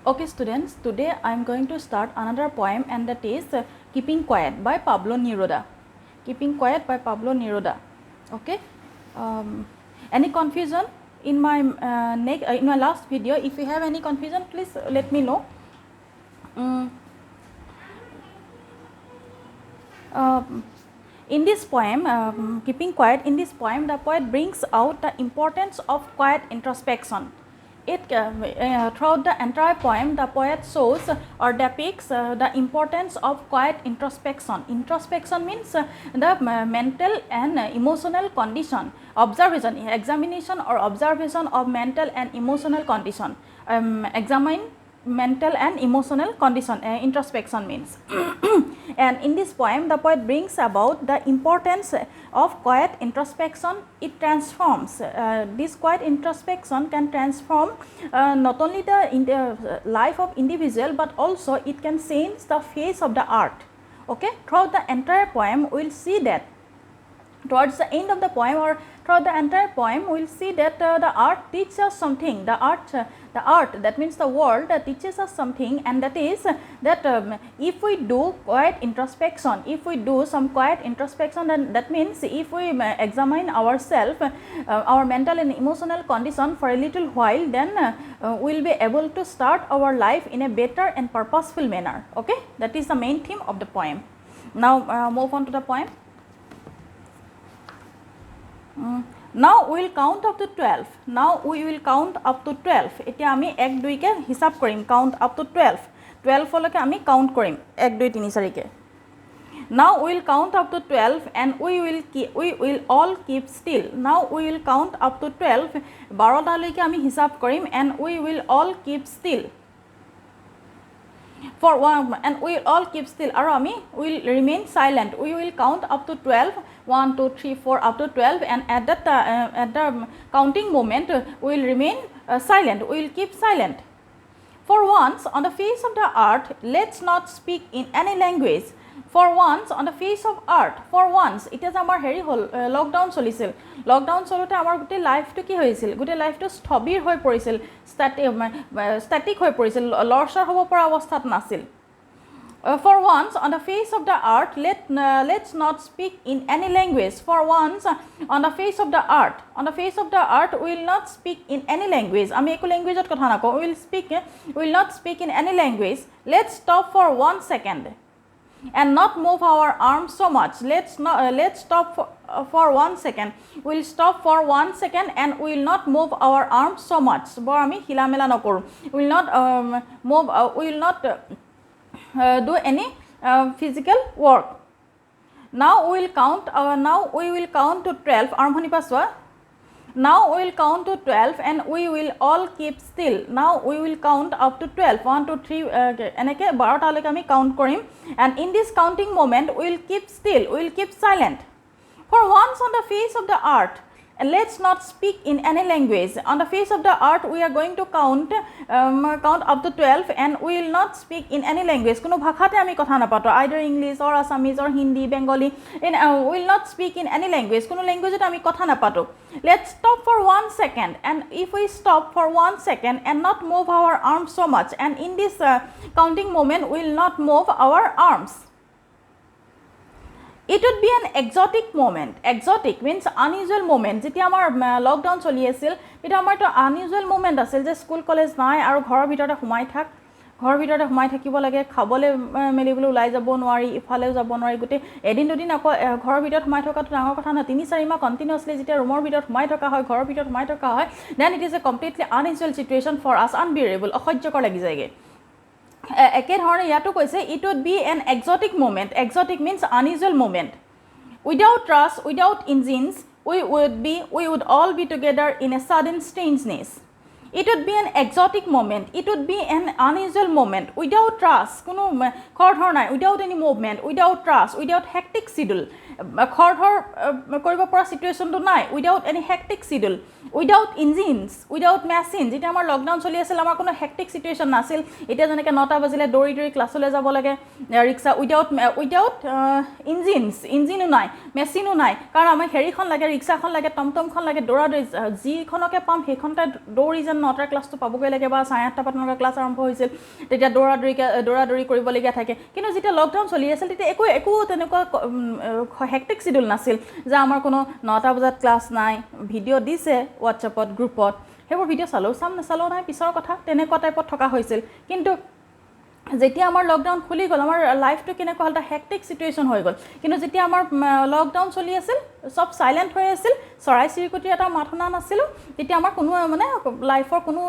Okay students, today I am going to start another poem and that is Keeping Quiet by Pablo Neruda. Keeping Quiet by Pablo Neruda. Okay. Any confusion in my in my last video? If you have any confusion, please let me know. In this poem, Keeping Quiet, in this poem, the poet brings out the importance of quiet introspection. Throughout the entire poem, the poet shows or depicts the importance of quiet introspection. Introspection means the mental and emotional condition, observation, examination or observation of mental and emotional condition. Examine mental and emotional condition, introspection means. And in this poem, the poet brings about the importance of quiet introspection. It transforms, this quiet introspection can transform not only the life of individual, but also it can change the face of the art. Okay, throughout the entire poem, we will see that towards the end of the poem or throughout the entire poem, we will see that the art teaches us something. The art, that means the world, teaches us something, and that is that if we do quiet introspection, if we do some quiet introspection, then that means if we examine ourselves, our mental and emotional condition for a little while, then we will be able to start our life in a better and purposeful manner. Okay, that is the main theme of the poem. Now move on to the poem. Now we will count up to 12. Now we will count up to 12. এতিয়া আমি 1 2 কে হিসাব কৰিম, count up to 12. 12 লকে আমি count কৰিম 1 2 3 4 কে. Now we will count up to 12 and we will all keep still. Now we will count up to 12. 12 টা লৈকে আমি হিসাব কৰিম and we will all keep still. For one, and we will all keep still. Arami will remain silent. We will count up to 12. 1 2 3 4 up to 12, and at the counting moment we will remain silent. We will keep silent. For once on the face of the earth, let's not speak in any language. For once on the face of earth, for once, it is our heri hol lockdown cholisil. Lockdown cholote amar gote life to ki hoisil, gote life to sthobir hoi porisil, static hoi porisil, lorsar hobo pora avasthat nasil. For once on the face of the earth, let's not speak in any language. For once on the face of the earth, we will not speak in any language. Ami eku language ot kotha nako. We will not speak in any language. Let's stop for 1 second and not move our arms so much. Let's stop for 1 second. We will stop for 1 second and we will not move our arms so much. Bor ami hila mela nokoru. We will not move. We will not do any physical work. Now we will count. Now we will count to 12. Armhoni paswa. Now we will count to 12 and we will all keep still. Now we will count up to 12. 1 2 3 eneke 12 ta leke ami count korim, and in this counting moment we will keep still. We will keep silent. For once on the face of the earth, and let's not speak in any language. On the face of the earth, we are going to count up to 12 and we will not speak in any language. Kuno bhakhate ami kotha napato, either English or Assamese or Hindi, Bengali. We will not speak in any language. Kuno language ami kotha napato. Let's stop for 1 second, and if we stop for 1 second and not move our arms so much, and in this counting moment we will not move our arms. It would be an exotic moment. Exotic means unusual moment. Jetia amar lockdown choli asil, eta amar to unusual moment asil je school college nai aru ghor bitorte humai thak. Ghor bitorte humai থাকিব লাগে, খাবলে মেলিবলৈ ওলাই যাব নোৱাৰি, ইফালেও যাব নোৱাৰি, গুটে এদিন দুদিন আকৌ ঘৰৰ ভিতৰত সোমাই থকাটো ডাঙৰ কথা না। 3-4 মাহ কন্টিনিউয়াসলি যেতিয়া ৰুমৰ ভিতৰত সোমাই থকা হয়, ঘৰৰ ভিতৰত সোমাই থকা হয়, then it is a completely unusual situation for us, unbearable, অসহ্যকৰ লাগি যায়গে। একে ধৰণে ইয়াতো কৈছে it would be an exotic moment. Exotic means unusual moment. Without trust, without engines, we would all be together in a sudden strangeness. It would be an exotic moment. It would be an unusual moment. Without trust, কোনো খৰধৰ নাই, without any movement, without trust, without hectic schedule, খৰধৰ কৰিব পৰা situation তো নাই, without any hectic schedule, without engines without machine যেতিয়া আমাৰ lockdown চলি আছিল আমাৰ কোনো হেক্টিক চিটুৱেশ্যন নাছিল এতিয়া যেনেকৈ 9টা বাজিলে দৌৰি দৌৰি ক্লাছলৈ যাব লাগে ৰিক্সা উইদাউট ইঞ্জিনো নাই মেচিনো নাই কাৰণ আমাৰ হেৰিখন লাগে ৰিক্সাখন লাগে টমটমখন লাগে দৌৰা দৌৰি যিখনকে পাম সেইখনতে দৌৰি যেন 9টাৰ ক্লাছটো পাবগৈ লাগে বা 8:30 পৰা তেনেকুৱা ক্লাছ আৰম্ভ হৈছিল তেতিয়া দৌৰা দৌৰি কৰিবলগীয়া থাকে কিন্তু যেতিয়া লকডাউন চলি আছিল তেতিয়া একো তেনেকুৱা হেক্টিক চিডিউল নাছিল যে আমাৰ কোনো 9টা বজাত ক্লাছ নাই ভিডিঅ' দিছে হোৱাটছএপত গ্ৰুপত সেইবোৰ ভিডিঅ' চাম নাচালেও নাই পিছৰ কথা তেনেকুৱা টাইপত থকা হৈছিল কিন্তু যেতিয়া আমাৰ লকডাউন খুলি গ'ল আমাৰ লাইফটো কেনেকুৱা হ'ল এটা হেক্টিক চিটুৱেশ্যন হৈ গ'ল কিন্তু যেতিয়া আমাৰ লকডাউন চলি আছিল চব চাইলেণ্ট হৈ আছিল চৰাই চিৰিকটিৰ এটা মাত শুনা নাছিলোঁ তেতিয়া আমাৰ কোনো মানে লাইফৰ কোনো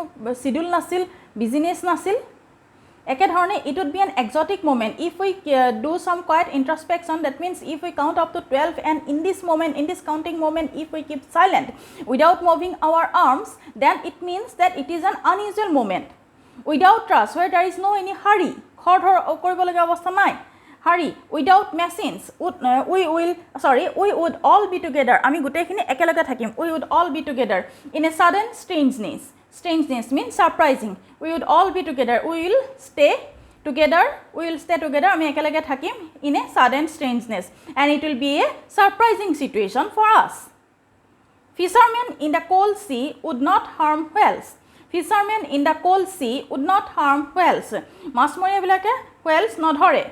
চিডিউল নাছিল বিজনেছ নাছিল একেধৰণে it would be an exotic moment if we do some quiet introspection that means if we count up to 12 and in this counting moment if we keep silent without moving our arms then it means that it is an unusual moment without trust where there is no any hurry khor koribolagya obostha nai hurry without machines we would all be together ami guteikhini ekeloge thakim we would all be together in a sudden strangeness means surprising we would all be together we will stay together ami ekeloge thakim in a sudden strangeness and it will be a surprising situation for us fishermen in the cold sea would not harm whales মাছমৰীয়া বিলাকে whales নধৰে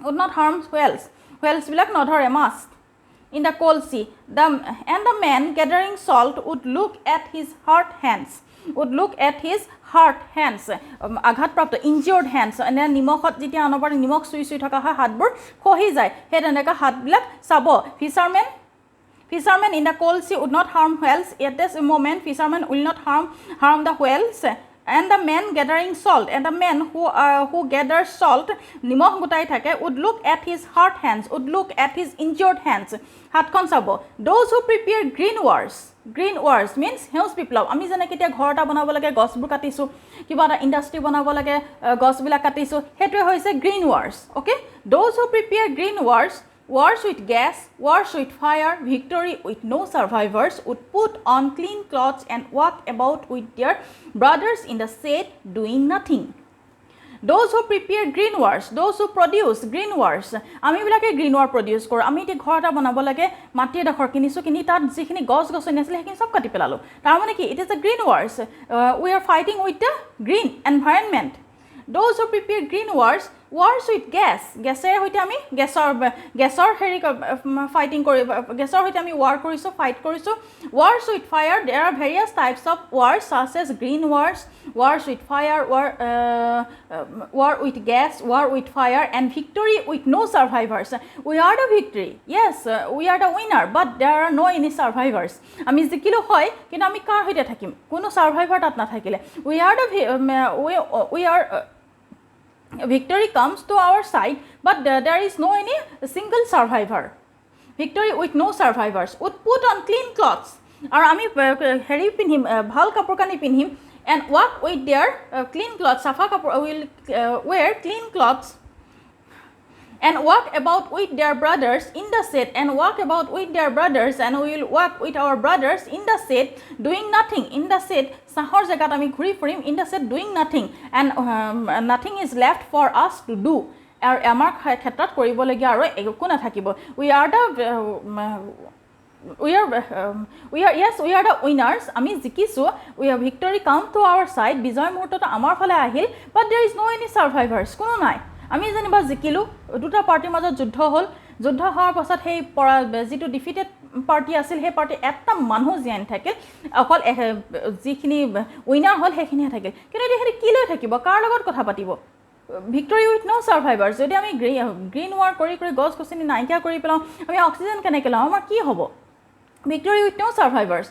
would not harm whales বিলাক নধৰে মাছ in the cold sea and the man gathering salt would look at his hurt hands আঘাতপ্ৰাপ্ত injured hands এনে নিমখত যেতিয়া অনবৰত নিমখ চুই থকা হয় হাতবোৰ খহি যায় সেই তেনেকা হাতবিলাক চাব Fishermen in the cold sea would not harm whales. At this moment, fishermen will not harm the whales. And the men gathering salt, and the men who gathers salt, nimok gutai thake, would look at his hurt hands, would look at his injured hands. Hatkon sabo. Those who prepare green wars means heus biplab. Ami jane ketia ghor eta banabo lage gosbur katisu, kiba eta industry banabo lage gosbila katisu. Hetu hoise green wars. Okay? Those who prepare green wars with gas, wars with fire, victory with no survivors would put on clean clothes and walk about with their brothers in the shade doing nothing. Those who prepare green wars, those who produce green wars, আমি বিলাকে green war produce কৰো আমি তে ঘৰ এটা বনাব লাগে মাটি এডখৰ কিনিছো কিনি তাত যিখিনি গছ গছনি আছিল সেইখিনি সব কাটি পেলালো তাৰ মানে কি it is a green wars we are fighting with the green environment. Those who prepare green wars with gasৰ হৈতে আমি গেছৰ হেৰি ফাইটিং কৰি গেছৰ হৈতে আমি war কৰিছো ফাইট কৰিছো. Wars with fire, there are various types of wars such as green wars with fire, war with gas, war with fire, and victory with no survivors. We are the victory, yes, we are the winner, but there are no any survivors. আমি জিকিলো হয় কিন্তু আমি কাৰ হৈতে থাকিম কোনো survivor তাত না থাকিলে. We are victory comes to our side, but there is no any single survivor. Victory with no survivors would put on clean clothes. Or ami heri pinhim bhal kapor kani pinhim and walk with their clean clothes. Safa kapor will wear clean clothes and walk about with their brothers in the shade and we will walk with our brothers in the shade doing nothing in the shade sahor jagat ami ghuri furim in the shade doing nothing and nothing is left for us to do ar amar khetat koribolegia aro ekku na thakibo we are the winners ami jikisu we have victory come to our side bijoy muhurtota amar phale ahil but there is no any survivors kono nai আমি যেনিবা জিকিলো দুটা পাৰ্টিৰ মাজত যুদ্ধ হ'ল যুদ্ধ হোৱাৰ পাছত সেই যিটো ডিফিটেড পাৰ্টি আছিল সেই পাৰ্টি এটা মানুহ জিয়ান থাকিল অকল যিখিনি উইনাৰ হ'ল সেইখিনি থাকিল কিন্তু হেৰি কি লৈ থাকিব কাৰ লগত কথা পাতিব ভিক্টৰি উইথ নো সাৰ্ভাইভাৰ্ছ যদি আমি গ্ৰীণ ৱাৰ কৰি গছ গছনি নাইকিয়া কৰি পেলাওঁ আমি অক্সিজেন কেনেকৈ লওঁ আমাৰ কি হ'ব victory with no survivors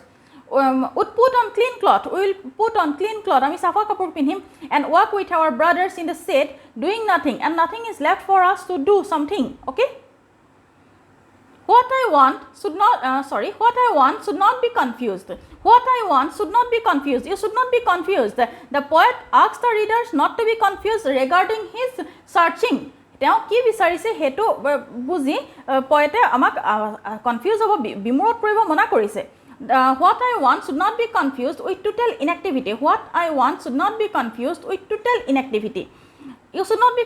would put on clean cloth. We will put on clean cloth. Ami safa kapur pinhim and walk with our brothers in the shade doing nothing and nothing is left for us to do something. Okay? What I want should not be confused. You should not be confused. The poet asks the readers not to be confused regarding his searching. তেওঁ কি বিচাৰিছে হেতু বুজি পয়েটে আমাক confuse হ'ব বিমূৰত কৰিব মনা কৰিছে what I want should not be confused with total inactivity. What I want should not be confused with total inactivity. You should not be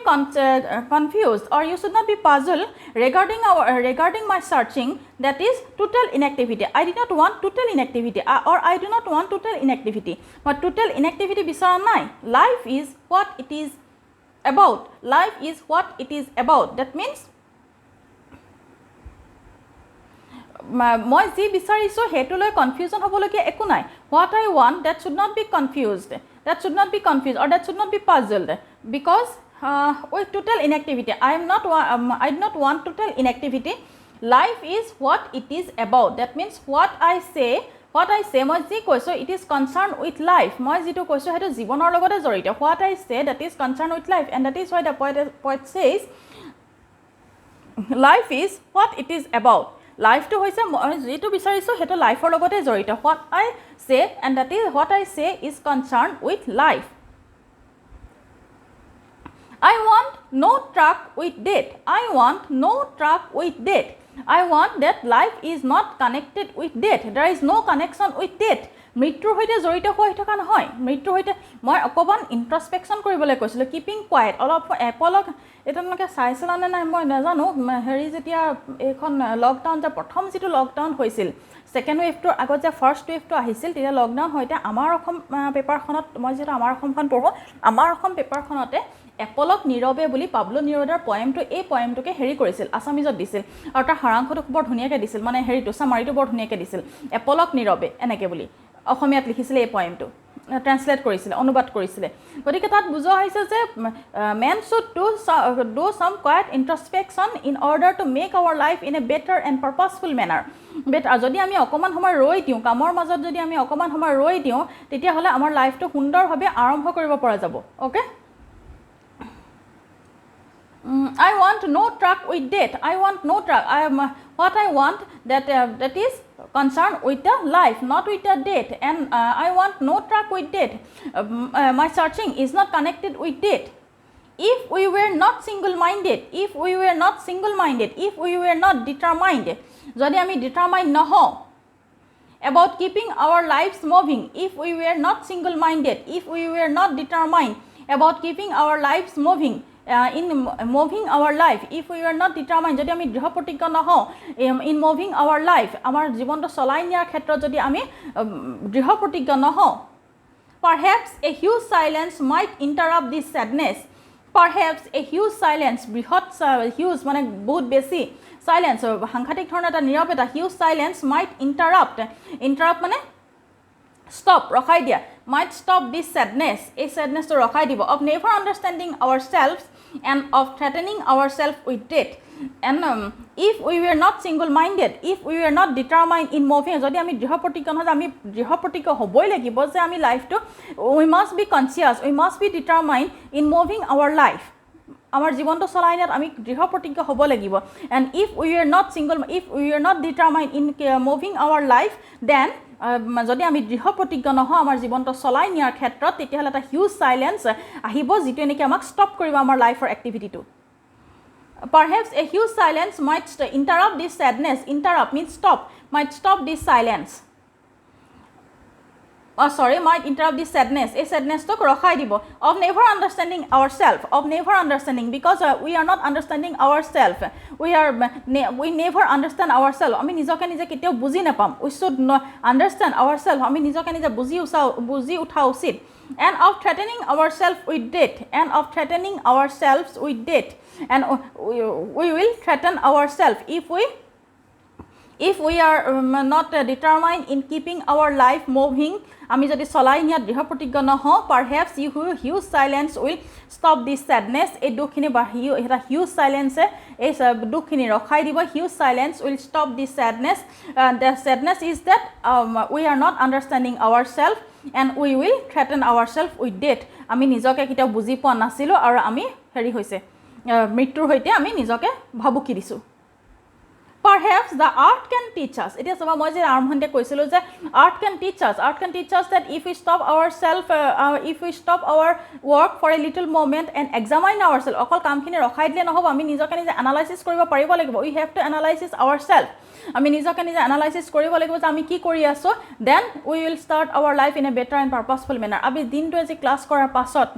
confused or you should not be puzzled regarding my searching, that is total inactivity. I did not want total inactivity or I do not want total inactivity. But total inactivity bisara nai. Life is what it is about. Life is what it is about. That means মই যি বিচাৰিছো হেতুলৈ confusion হ'বলগীয়া একো নাই. What I want, that should not be confused. That should not be confused or that should not be puzzled because with total inactivity, I do not want total inactivity. Life is what it is about. That means what I say মই যি কৈছো it is concerned with life. মই যিটো কৈছো হেতু জীৱনৰ লগতে জড়িত. What I say, that is concerned with life, and that is why the poet says life is what it is about. Life to hoise moi jitu bisarisu hetu life or logote jorito. What I say, and that is what I say is concerned with life. I want no truck with death. I want no truck with death. I want that life is not connected with death. There is no connection with death. মৃত্যুৰ হৈতে জড়িত হৈ থকা নহয়. মৃত্যুৰ হৈতে মই অকমান ইন্ট্ৰস্পেকশন কৰিবলৈ কৈছিলো, কিপিং কোৱাইট, অলপ এপলক এটানকে চাইছিলানে নাই মই নাজানো। হেৰি যেতিয়া এখন লকডাউন যে প্ৰথম যেটো লকডাউন হৈছিল, সেকেন্ড ওয়েভটোৰ আগত যে ফাৰ্স্ট ওয়েভটো আহিছিল, তেতিয়া লকডাউন হয়তে আমাৰ অসম পেপাৰখনত মই যেটা আমাৰ অসমখন পঢ়ো, আমাৰ অসম পেপাৰখনতে এপলক নীৰৱে বুলি পাবলো নিৰদাৰ পয়েমটো, এই পয়েমটোকে হেৰি কৰিছিল, আসামিজত দিছিল আৰু তাৰ সাৰাংশটো বৰ ধুনীয়াকৈ দিছিল, মানে হেৰিটো সামাৰিটো বৰ ধুনীয়াকৈ দিছিল, এপলক নীৰৱে এনেকৈ বুলি অসমীয়াত লিখিছিলে এই পয়েমটো, ট্ৰান্সলেট কৰিছিলে, অনুবাদ কৰিছিলে। গতিকে তাত বুজোৱা হৈছে যে men should do some quite introspection in order to make our life in a better and purposeful manner. যদি আমি অকণমান সময় ৰৈ দিওঁ, কামৰ মাজত যদি আমি অকণমান সময় ৰৈ দিওঁ, তেতিয়াহ'লে আমাৰ লাইফটো সুন্দৰভাৱে আৰম্ভ কৰিব পৰা যাব। Okay, I want no truck with death. I want no truck. What I want that is concerned with the life, not with the death. And I want no truck with death. My searching is not connected with death. If we were not single-minded, if we were not single-minded, if we were not determined, যদি আমি determined নহওঁ about keeping our lives moving, if we were not single-minded, if we were not determined about keeping our lives moving, in moving our life, if we were not determined, যদি আমি দৃঢ় প্ৰতিজ্ঞ নহওঁ in moving our life, আমাৰ জীৱনটো চলাই নিয়াৰ ক্ষেত্ৰত যদি আমি দৃঢ় প্ৰতিজ্ঞ নহওঁ, perhaps a huge silence might interrupt this sadness. Perhaps a huge silence, বৃহৎ huge মানে বহুত বেছি silence, সাংঘাতিক ধৰণৰ এটা নীৰৱতা, huge silence might interrupt মানে stop, ৰখাই দিয়া, might stop this sadness, এই sadness to ৰখাই দিব, of never understanding ourselves and of threatening ourselves with death. And if we were not single-minded, if we were not determined in moving, যদি আমি দৃঢ় প্ৰতিজ্ঞ নহয়, আমি দৃঢ় প্ৰতিজ্ঞ হ'বই লাগিব যে আমি লাইফটো, we must be conscious, we must be determined in moving our life. আমাৰ জীৱনটো চলাই নিয়াত আমি দৃঢ় প্ৰতিজ্ঞ হ'ব লাগিব। And if we were not determined in moving our life, then যদি আমি দৃঢ় প্ৰতিজ্ঞ নহওঁ আমাৰ জীৱনটো চলাই নিয়াৰ ক্ষেত্ৰত, তেতিয়াহ'লে এটা হিউজ চাইলেঞ্চ আহিব, যিটো নেকি আমাক ষ্টপ কৰিব আমাৰ লাইফৰ এক্টিভিটিটো। Perhaps a huge silence might interrupt this sadness. Interrupt means stop. Might stop this silence. Might interrupt this sadness. A sadness to ৰখাই দিব, of never understanding ourselves, of never understanding, because we are not understanding ourselves. We never understand ourselves. আমি নিজকে নিজে কেতিয়াও বুজি নাপাম. We should understand ourselves. আমি নিজকে নিজে বুজি উঠা উচিত। And of threatening ourselves with death. And of threatening ourselves with death. And we will threaten ourselves if we are not determined in keeping our life moving. আমি যদি চলাই নিয়াত দৃঢ় প্ৰতিজ্ঞ নহওঁ, perhaps huge silence will stop this sadness. এই দুখখিনি এটা huge silence এই দুখখিনি ৰখাই দিব, huge silence will stop this sadness. The sadness is that we are not understanding ourselves and we will threaten ourselves with death. আমি নিজকে কেতিয়াও বুজি পোৱা নাছিলোঁ আৰু আমি হেৰি হৈছে মৃত্যুৰ সৈতে আমি নিজকে ভাবুকি দিছোঁ। Perhaps the art can teach us. It is about moi je arambhonte koisilo je art can teach us that if we stop ourselves, if we stop our work for a little moment and examine ourselves, okol kam khini rakhai dile nohobo, ami nijoke nije analysis koribo paribo lagibo. We have to analyze ourselves. আমি নিজকে নিজে analysis কৰিব লাগিব যে আমি কি কৰি আছো, then we will start our life in a better and purposeful manner. আমি দিনটো আজি ক্লাছ কৰাৰ পাছত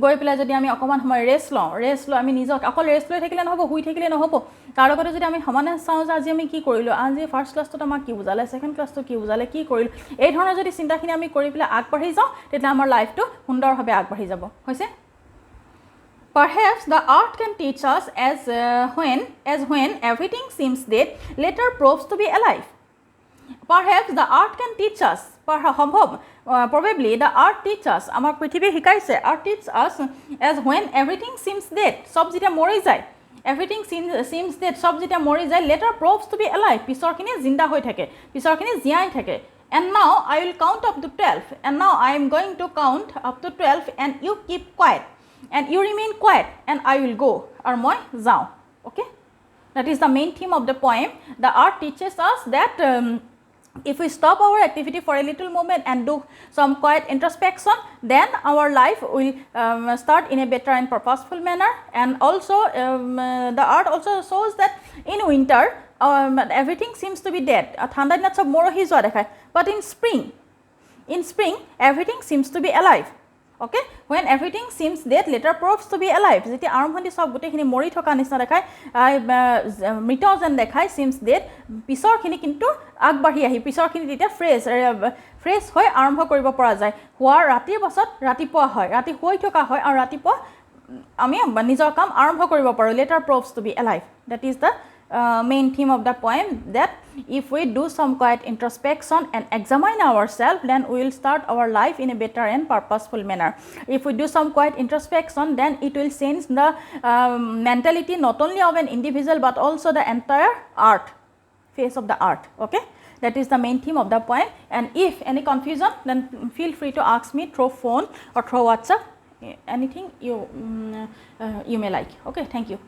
গৈ পেলাই যদি আমি অকণমান সময় ৰেষ্ট লওঁ, আমি নিজক অকল ৰেষ্ট লৈ থাকিলে নহ'ব, শুই থাকিলে নহ'ব, তাৰ লগতে যদি আমি সমানে চাওঁ যে আজি আমি কি কৰিলোঁ, আজি ফাৰ্ষ্ট ক্লাছটোত আমাক কি বুজালে, ছেকেণ্ড ক্লাছটো কি বুজালে, কি কৰিলোঁ, এই ধৰণৰ যদি চিন্তাখিনি আমি কৰি পেলাই আগবাঢ়ি যাওঁ, তেতিয়া আমাৰ লাইফটো সুন্দৰভাৱে আগবাঢ়ি যাব। হৈছে? Perhaps the art can teach us as when everything seems dead, later proves to be alive. Perhaps the art can teach us. Probably the art teach us. Amak prithibi hikaise. Art teach us as when everything seems dead. Sob jeta mori jay. Everything seems dead. Sob jeta mori jay. Later proves to be alive. Pisor khini zinda hoi thake. Pisor khini jiyai thake. And now I will count up to 12. And now I am going to count up to 12 and you keep quiet. And you remain quiet and I will go. Or moi jao. Okay? That is the main theme of the poem. The art teaches us that if we stop our activity for a little moment and do some quiet introspection, then our life will start in a better and purposeful manner. And also the art also shows that in winter everything seems to be dead. Thanda dinat sob morohi joa dekhai. But in spring everything seems to be alive. Okay, when everything seems dead, later proves to be alive. Jeti arambhonti sob gote khini mori thoka nisna dekhai, mrito jen dekhai, seems dead, pisor khini kintu agbahi ahi, pisor khini tita fresh hoy arambho koribo pora jay. Huar ratir pasot ratipuwa hoy, rati hoi thoka hoy aru ratipuwa ami nijor kam arambho koribo paro. Later proves to be alive. That is the main theme of the poem, that if we do some quiet introspection and examine ourselves, then we will start our life in a better and purposeful manner. If we do some quiet introspection, then it will change the mentality not only of an individual but also the entire face of the art. Okay, that is the main theme of the poem. And if any confusion, then feel free to ask me through phone or through WhatsApp, anything you may like. Okay, thank you.